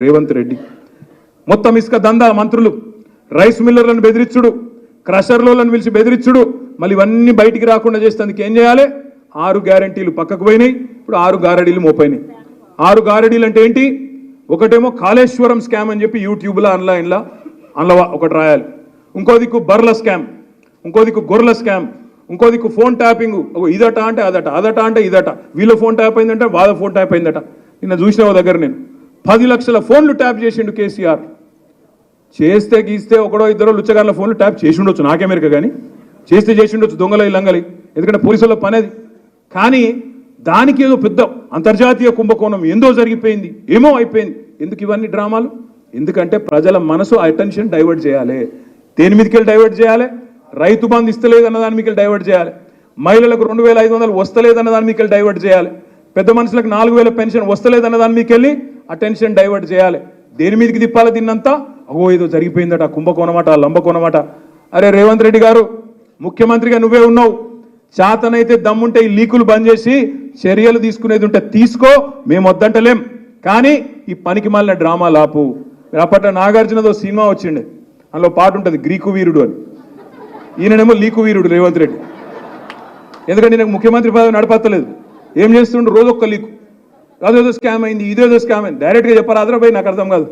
రేవంత్ రెడ్డి మొత్తం ఇసుక దందా మంత్రులు రైస్ మిల్లర్లను బెదిరించుడు క్రషర్లను పిలిచి బెదిరించుడు మళ్ళీ ఇవన్నీ బయటికి రాకుండా చేసేందుకు ఏం చేయాలి 6 గ్యారెంటీలు పక్కకు పోయినాయి ఇప్పుడు 6 గారడీలు మోపోయినాయి 6 గారడీలు అంటే ఏంటి ఒకటేమో కాళేశ్వరం స్కామ్ అని చెప్పి యూట్యూబ్లో ఆన్లైన్లో ఒకటి రాయాలి ఇంకో దిక్కు బర్ల స్కామ్ ఇంకో దిక్కు గొర్రెల స్కామ్ ఇంకో దిక్కు ఫోన్ ట్యాపింగ్ ఇదట అంటే అదట అదట అంటే ఇదట వీళ్ళ ఫోన్ ట్యాప్ అయిందంటే వాళ్ళ ఫోన్ ట్యాప్ అయిందట నిన్న చూసిన దగ్గర నేను 10 లక్షల ఫోన్లు ట్యాప్ చేసిండు కేసీఆర్ చేస్తే గీస్తే ఒకడో ఇద్దరో లుచ్చగాళ్ళ ఫోన్లు ట్యాప్ చేసి ఉండొచ్చు నాకేమెరిక కానీ చేస్తే చేసి ఉండొచ్చు దొంగల ఇల్లంగలి ఎందుకంటే పోలీసుల పనేది కానీ దానికి ఏదో పెద్ద అంతర్జాతీయ కుంభకోణం ఏందో జరిగిపోయింది ఏమో అయిపోయింది ఎందుకు ఇవన్నీ డ్రామాలు ఎందుకంటే ప్రజల మనసు అటెన్షన్ డైవర్ట్ చేయాలి దేని మీదకి డైవర్ట్ చేయాలి రైతు బంధు ఇస్తలేదన్న దాని మీకు డైవర్ట్ చేయాలి మహిళలకు 2500 వస్తలేదన్న దాని మీకు డైవర్ట్ చేయాలి పెద్ద మనుషులకు 4000 పెన్షన్ వస్తలేదన్న దాని మీకు వెళ్ళి అటెన్షన్ డైవర్ట్ చేయాలి దేని మీదకి తిప్పాలి దీన్నంతా అగో ఏదో జరిగిపోయిందట కుంభకోణమాట లంబకోణమాట అరే రేవంత్ రెడ్డి గారు ముఖ్యమంత్రిగా నువ్వే ఉన్నావు చేతనైతే దమ్ముంటే ఈ లీకులు బంద్ చేసి చర్యలు తీసుకునేది ఉంటే తీసుకో మేము వద్దంటలేం కానీ ఈ పనికి మాలిన డ్రామా లాపు అప్పట్లో నాగార్జునదో సినిమా వచ్చిండే అందులో పాట ఉంటుంది గ్రీకు వీరుడు అని ఈయననేమో లీకు వీరుడు రేవంత్ రెడ్డి ఎందుకంటే నాకు ముఖ్యమంత్రి పదవి నడపత్తలేదు ఏం చేస్తుండ్రు రోజు ఒక్క లీకు అదేదో స్కామ్ అయింది ఇదేదో స్కామ్ అయింది డైరెక్ట్గా చెప్పాలి అదరపోయి నాకు అర్థం కాదు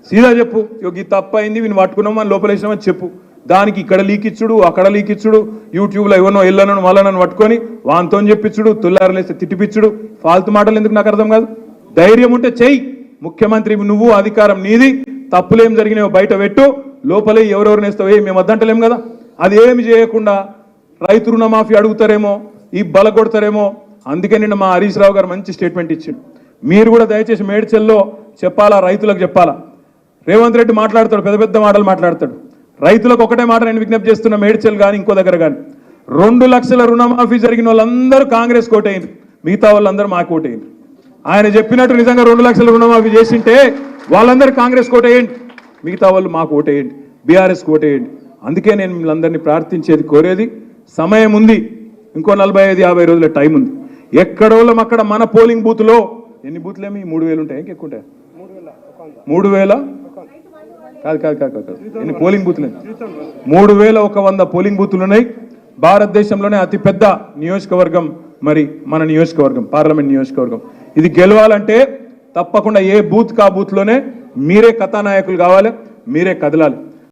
సీదా చెప్పు ఈ తప్పు అయింది వీని పట్టుకున్నాం అని లోపలేసినామని చెప్పు దానికి ఇక్కడ లీక్ ఇచ్చుడు అక్కడ లీక్ ఇచ్చుడు యూట్యూబ్లో ఎవరినో ఎల్లనో మళ్ళనని పట్టుకొని వాంతో చెప్పించుడు తుల్లారలేస్తే తిట్టిపిచ్చుడు ఫాల్తు మాటలు ఎందుకు నాకు అర్థం కాదు ధైర్యం ఉంటే చెయ్యి ముఖ్యమంత్రి నువ్వు అధికారం నీది తప్పులేం జరిగినాయో బయట పెట్టు లోపలే ఎవరెవరు నేస్తావే మేము వద్దంటలేం కదా అది ఏమి చేయకుండా రైతు రుణమాఫీ అడుగుతారేమో ఈ బల కొడతారేమో అందుకే నిన్న మా హరీష్ రావు గారు మంచి స్టేట్మెంట్ ఇచ్చిండు మీరు కూడా దయచేసి మేడ్చల్లో చెప్పాలా రైతులకు చెప్పాలా రేవంత్ రెడ్డి మాట్లాడతాడు పెద్ద పెద్ద మాటలు మాట్లాడతాడు రైతులకు ఒకటే మాట నేను విజ్ఞప్తి చేస్తున్నా మేడ్చల్ కానీ ఇంకో దగ్గర కానీ 2 లక్షల రుణమాఫీ జరిగిన వాళ్ళందరూ కాంగ్రెస్ కోటైంది మిగతా వాళ్ళందరూ మా కోటైంది ఆయన చెప్పినట్టు నిజంగా 2 లక్షల రుణమాఫీ చేసింటే వాళ్ళందరూ కాంగ్రెస్ కోటేయండి మిగతా వాళ్ళు మాకు ఓటేయండి బీఆర్ఎస్ కోటేయండి అందుకే నేను వీళ్ళందరినీ ప్రార్థించేది కోరేది సమయం ఉంది ఇంకో 45-50 రోజుల టైం ఉంది ఎక్కడోళ్ళం అక్కడ మన పోలింగ్ బూత్లో ఎన్ని బూత్లేమి 3000 ఉంటాయి ఇంకెక్కువ ఉంటాయి 3000 కాదు ఎన్ని పోలింగ్ బూత్లు 3100 పోలింగ్ బూత్లు ఉన్నాయి భారతదేశంలోనే అతిపెద్ద నియోజకవర్గం మరి మన నియోజకవర్గం పార్లమెంట్ నియోజకవర్గం ఇది గెలవాలంటే తప్పకుండా ఏ బూత్ కా బూత్లోనే మీరే కథానాయకులు కావాలి మీరే కదలాలి